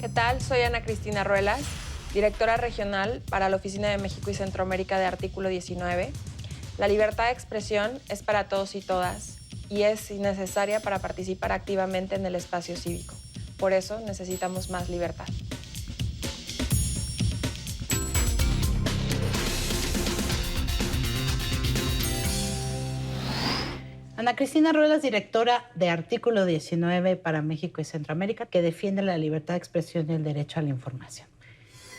¿Qué tal? Soy Ana Cristina Ruelas, directora regional para la Oficina de México y Centroamérica de Artículo 19. La libertad de expresión es para todos y todas y es necesaria para participar activamente en el espacio cívico. Por eso necesitamos más libertad. Ana Cristina Ruelas, directora de Artículo 19 para México y Centroamérica, que defiende la libertad de expresión y el derecho a la información.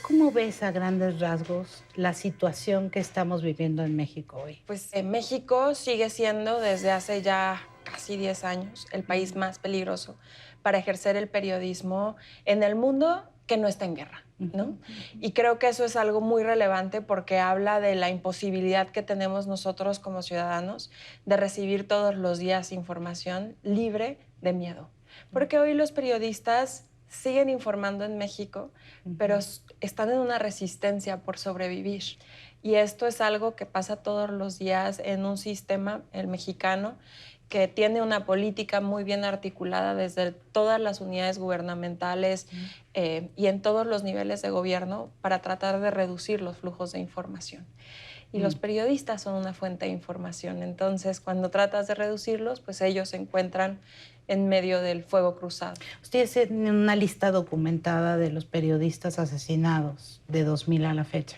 ¿Cómo ves a grandes rasgos la situación que estamos viviendo en México hoy? Pues México sigue siendo desde hace ya casi 10 años el país más peligroso para ejercer el periodismo en el mundo que no está en guerra, ¿no? Y creo que eso es algo muy relevante porque habla de la imposibilidad que tenemos nosotros como ciudadanos de recibir todos los días información libre de miedo. Porque hoy los periodistas siguen informando en México, pero están en una resistencia por sobrevivir. Y esto es algo que pasa todos los días en un sistema, el mexicano, que tiene una política muy bien articulada desde todas las unidades gubernamentales y en todos los niveles de gobierno para tratar de reducir los flujos de información. Y los periodistas son una fuente de información. Entonces, cuando tratas de reducirlos, pues ellos se encuentran en medio del fuego cruzado. Ustedes tienen una lista documentada de los periodistas asesinados de 2000 a la fecha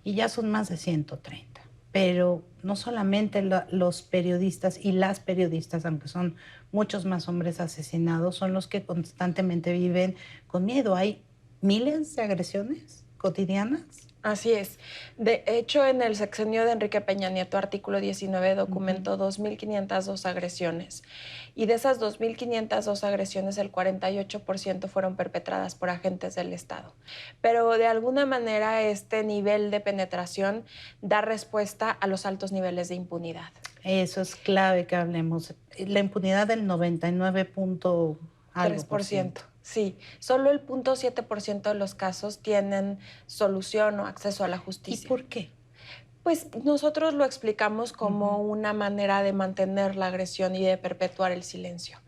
y ya son más de 130. Pero no solamente los periodistas y las periodistas, aunque son muchos más hombres asesinados, son los que constantemente viven con miedo. Hay miles de agresiones cotidianas. Así es. De hecho, en el sexenio de Enrique Peña Nieto, Artículo 19 documentó 2.502 agresiones. Y de esas 2.502 agresiones, el 48% fueron perpetradas por agentes del Estado. Pero de alguna manera este nivel de penetración da respuesta a los altos niveles de impunidad. Eso es clave que hablemos. La impunidad del 99.3%. Sí, solo el 0.7% de los casos tienen solución o acceso a la justicia. ¿Y por qué? Pues nosotros lo explicamos como una manera de mantener la agresión y de perpetuar el silencio.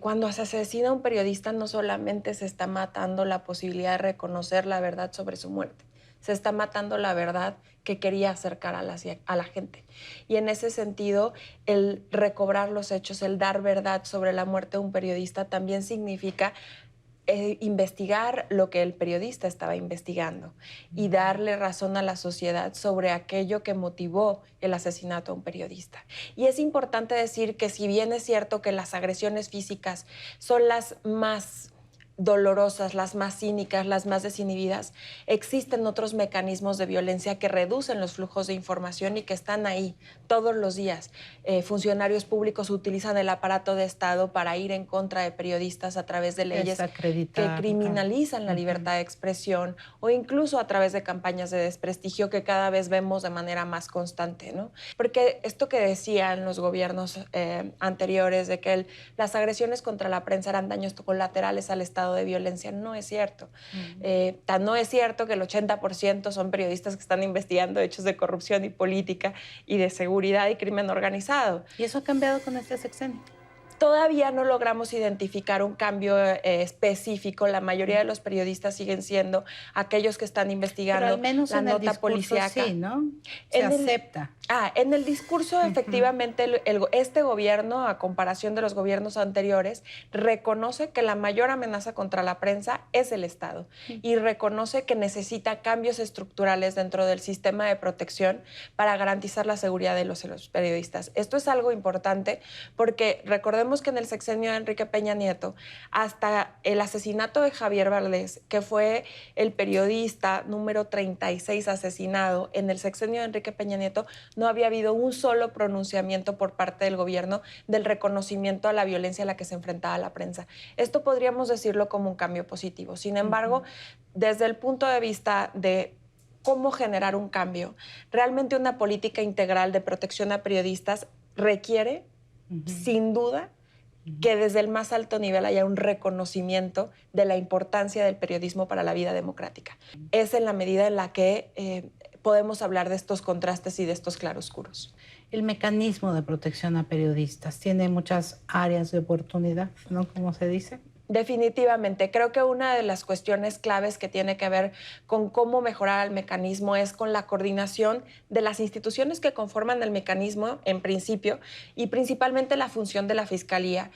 Cuando se asesina a un periodista, no solamente se está matando la posibilidad de reconocer la verdad sobre su muerte, se está matando la verdad que quería acercar a la gente. Y en ese sentido, el recobrar los hechos, el dar verdad sobre la muerte de un periodista también significa investigar lo que el periodista estaba investigando y darle razón a la sociedad sobre aquello que motivó el asesinato a un periodista. Y es importante decir que si bien es cierto que las agresiones físicas son las más dolorosas, las más cínicas, las más desinhibidas, existen otros mecanismos de violencia que reducen los flujos de información y que están ahí todos los días. Funcionarios públicos utilizan el aparato de Estado para ir en contra de periodistas a través de leyes que criminalizan la libertad de expresión o incluso a través de campañas de desprestigio que cada vez vemos de manera más constante, ¿no? Porque esto que decían los gobiernos anteriores de que las agresiones contra la prensa eran daños colaterales al Estado de violencia, no es cierto. Tan no es cierto que el 80% son periodistas que están investigando hechos de corrupción y política y de seguridad y crimen organizado. ¿Y eso ha cambiado con este sexenio? Todavía no logramos identificar un cambio específico. La mayoría de los periodistas siguen siendo aquellos que están investigando pero al menos la en nota el discurso policíaca. sí, ¿no? Se acepta. En el discurso, efectivamente, este gobierno, a comparación de los gobiernos anteriores, reconoce que la mayor amenaza contra la prensa es el Estado y reconoce que necesita cambios estructurales dentro del sistema de protección para garantizar la seguridad de los periodistas. Esto es algo importante porque recordemos que en el sexenio de Enrique Peña Nieto, hasta el asesinato de Javier Valdés, que fue el periodista número 36 asesinado en el sexenio de Enrique Peña Nieto, no había habido un solo pronunciamiento por parte del gobierno del reconocimiento a la violencia a la que se enfrentaba la prensa. Esto podríamos decirlo como un cambio positivo. Sin embargo, desde el punto de vista de cómo generar un cambio, realmente una política integral de protección a periodistas requiere, sin duda, que desde el más alto nivel haya un reconocimiento de la importancia del periodismo para la vida democrática. Es en la medida en la que podemos hablar de estos contrastes y de estos claroscuros. El mecanismo de protección a periodistas tiene muchas áreas de oportunidad, ¿no? Como se dice. Definitivamente, creo que una de las cuestiones claves que tiene que ver con cómo mejorar el mecanismo es con la coordinación de las instituciones que conforman el mecanismo en principio y principalmente la función de la Fiscalía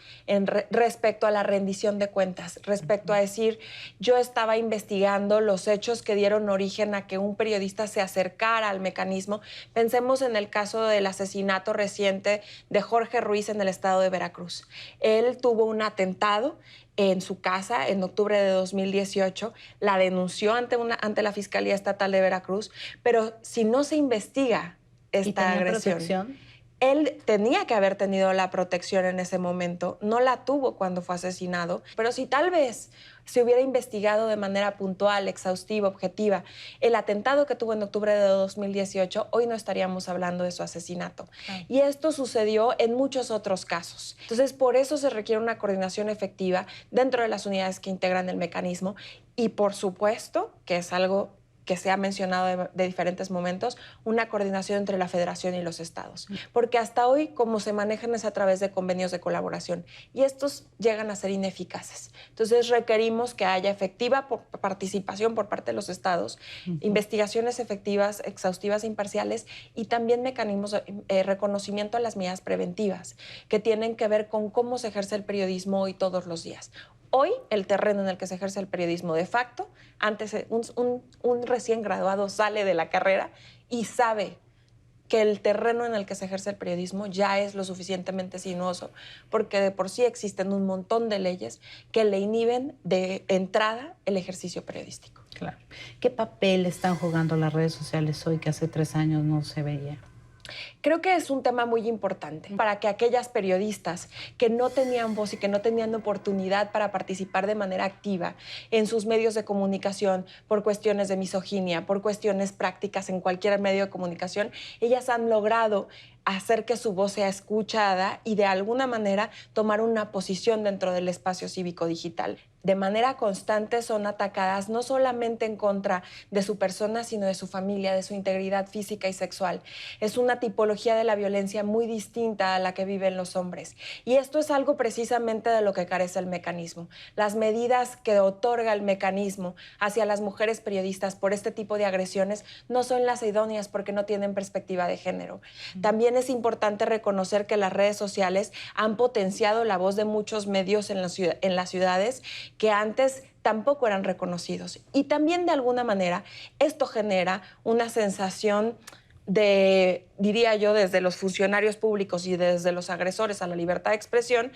respecto a la rendición de cuentas, respecto a decir, yo estaba investigando los hechos que dieron origen a que un periodista se acercara al mecanismo. Pensemos en el caso del asesinato reciente de Jorge Ruiz en el estado de Veracruz. Él tuvo un atentado en su casa en octubre de 2018, la denunció ante la Fiscalía Estatal de Veracruz, pero si no se investiga esta agresión, protección? él tenía que haber tenido la protección en ese momento, no la tuvo cuando fue asesinado, pero si tal vez se hubiera investigado de manera puntual, exhaustiva, objetiva, el atentado que tuvo en octubre de 2018, hoy no estaríamos hablando de su asesinato. Y esto sucedió en muchos otros casos. Entonces, por eso se requiere una coordinación efectiva dentro de las unidades que integran el mecanismo y, por supuesto, que es algo que se ha mencionado de diferentes momentos, una coordinación entre la Federación y los estados. Porque hasta hoy, como se manejan es a través de convenios de colaboración y estos llegan a ser ineficaces. Entonces requerimos que haya efectiva participación por parte de los estados, investigaciones efectivas, exhaustivas e imparciales y también mecanismos de reconocimiento a las medidas preventivas que tienen que ver con cómo se ejerce el periodismo hoy todos los días. Hoy, el terreno en el que se ejerce el periodismo de facto, antes un recién graduado sale de la carrera y sabe que el terreno en el que se ejerce el periodismo ya es lo suficientemente sinuoso, porque de por sí existen un montón de leyes que le inhiben de entrada el ejercicio periodístico. Claro. ¿Qué papel están jugando las redes sociales hoy que hace 3 años no se veía? Creo que es un tema muy importante para que aquellas periodistas que no tenían voz y que no tenían oportunidad para participar de manera activa en sus medios de comunicación por cuestiones de misoginia, por cuestiones prácticas en cualquier medio de comunicación, ellas han logrado hacer que su voz sea escuchada y de alguna manera tomar una posición dentro del espacio cívico digital. De manera constante son atacadas no solamente en contra de su persona, sino de su familia, de su integridad física y sexual. Es una tipología de la violencia muy distinta a la que viven los hombres. Y esto es algo precisamente de lo que carece el mecanismo. Las medidas que otorga el mecanismo hacia las mujeres periodistas por este tipo de agresiones no son las idóneas porque no tienen perspectiva de género. También es importante reconocer que las redes sociales han potenciado la voz de muchos medios en las ciudades que antes tampoco eran reconocidos. Y también, de alguna manera, esto genera una sensación de, diría yo, desde los funcionarios públicos y desde los agresores a la libertad de expresión,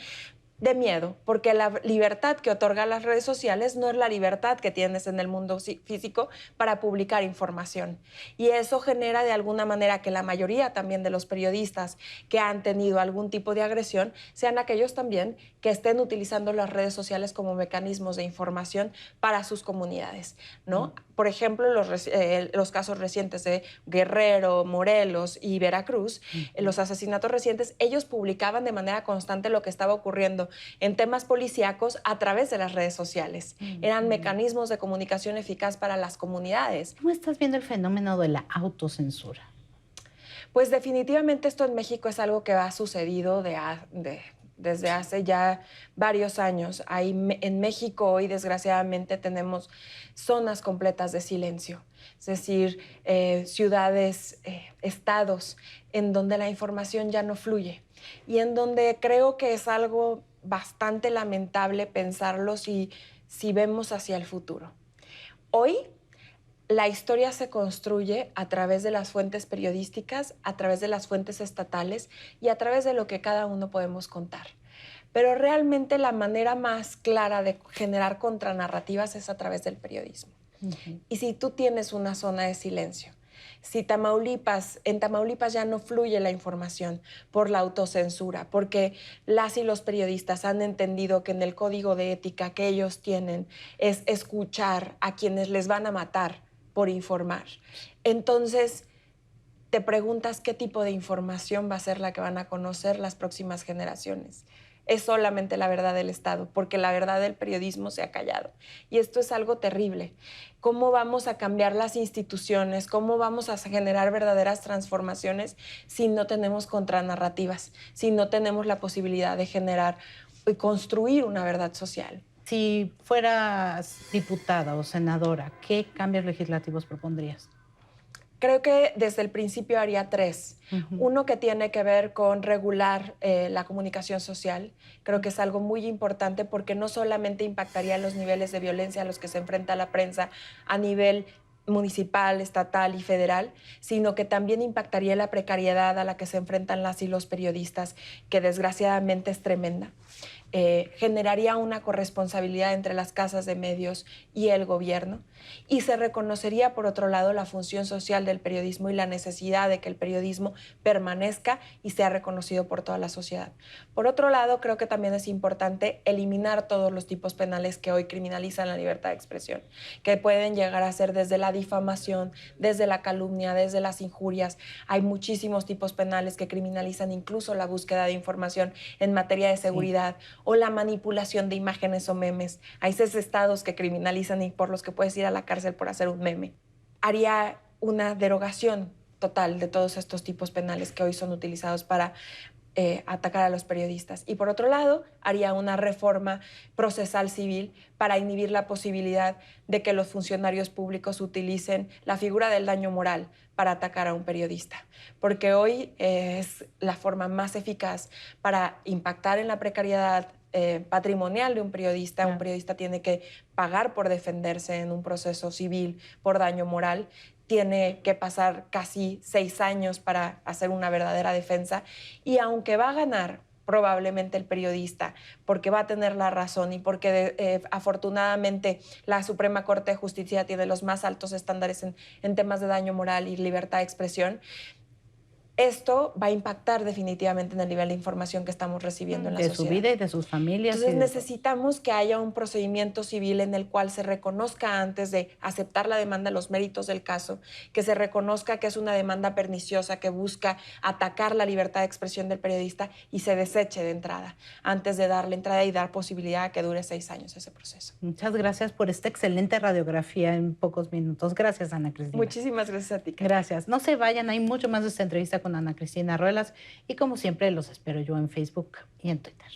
de miedo, porque la libertad que otorga las redes sociales no es la libertad que tienes en el mundo físico para publicar información. Y eso genera de alguna manera que la mayoría también de los periodistas que han tenido algún tipo de agresión sean aquellos también que estén utilizando las redes sociales como mecanismos de información para sus comunidades, ¿no? Por ejemplo, los casos recientes de Guerrero, Morelos y Veracruz, los asesinatos recientes, ellos publicaban de manera constante lo que estaba ocurriendo en temas policíacos a través de las redes sociales. Eran mecanismos de comunicación eficaz para las comunidades. ¿Cómo estás viendo el fenómeno de la autocensura? Pues definitivamente esto en México es algo que ha sucedido desde hace ya varios años. En México hoy, desgraciadamente, tenemos zonas completas de silencio. Es decir, ciudades, estados en donde la información ya no fluye y en donde creo que es algo bastante lamentable pensarlo si vemos hacia el futuro. Hoy, la historia se construye a través de las fuentes periodísticas, a través de las fuentes estatales y a través de lo que cada uno podemos contar. Pero realmente la manera más clara de generar contranarrativas es a través del periodismo. Y si tú tienes una zona de silencio, si en Tamaulipas ya no fluye la información por la autocensura, porque las y los periodistas han entendido que en el código de ética que ellos tienen es escuchar a quienes les van a matar por informar. Entonces, te preguntas qué tipo de información va a ser la que van a conocer las próximas generaciones. Es solamente la verdad del Estado, porque la verdad del periodismo se ha callado. Y esto es algo terrible. ¿Cómo vamos a cambiar las instituciones? ¿Cómo vamos a generar verdaderas transformaciones si no tenemos contranarrativas? Si no tenemos la posibilidad de generar y construir una verdad social. Si fueras diputada o senadora, ¿qué cambios legislativos propondrías? Creo que desde el principio haría tres. Ujú. Uno que tiene que ver con regular la comunicación social. Creo que es algo muy importante porque no solamente impactaría los niveles de violencia a los que se enfrenta la prensa a nivel municipal, estatal y federal, sino que también impactaría la precariedad a la que se enfrentan las y los periodistas, que desgraciadamente es tremenda. Generaría una corresponsabilidad entre las casas de medios y el gobierno, y se reconocería, por otro lado, la función social del periodismo y la necesidad de que el periodismo permanezca y sea reconocido por toda la sociedad. Por otro lado, creo que también es importante eliminar todos los tipos penales que hoy criminalizan la libertad de expresión, que pueden llegar a ser desde la difamación, desde la calumnia, desde las injurias. Hay muchísimos tipos penales que criminalizan incluso la búsqueda de información en materia de seguridad, sí, o la manipulación de imágenes o memes. Hay 6 estados que criminalizan y por los que puedes ir a la cárcel por hacer un meme. Haría una derogación total de todos estos tipos penales que hoy son utilizados para atacar a los periodistas. Y por otro lado, haría una reforma procesal civil para inhibir la posibilidad de que los funcionarios públicos utilicen la figura del daño moral para atacar a un periodista, porque hoy es la forma más eficaz para impactar en la precariedad patrimonial de un periodista. Un periodista tiene que pagar por defenderse en un proceso civil por daño moral, tiene que pasar casi 6 años para hacer una verdadera defensa, y aunque va a ganar probablemente el periodista, porque va a tener la razón y porque afortunadamente la Suprema Corte de Justicia tiene los más altos estándares en temas de daño moral y libertad de expresión, esto va a impactar definitivamente en el nivel de información que estamos recibiendo en la sociedad. De su vida y de sus familias. Entonces necesitamos que haya un procedimiento civil en el cual se reconozca, antes de aceptar la demanda, los méritos del caso, que se reconozca que es una demanda perniciosa que busca atacar la libertad de expresión del periodista y se deseche de entrada, antes de darle entrada y dar posibilidad a que dure 6 años ese proceso. Muchas gracias por esta excelente radiografía en pocos minutos. Gracias, Ana Cristina. Muchísimas gracias a ti, Karen. Gracias. No se vayan, hay mucho más de esta entrevista con Ana Cristina Ruelas y como siempre los espero yo en Facebook y en Twitter.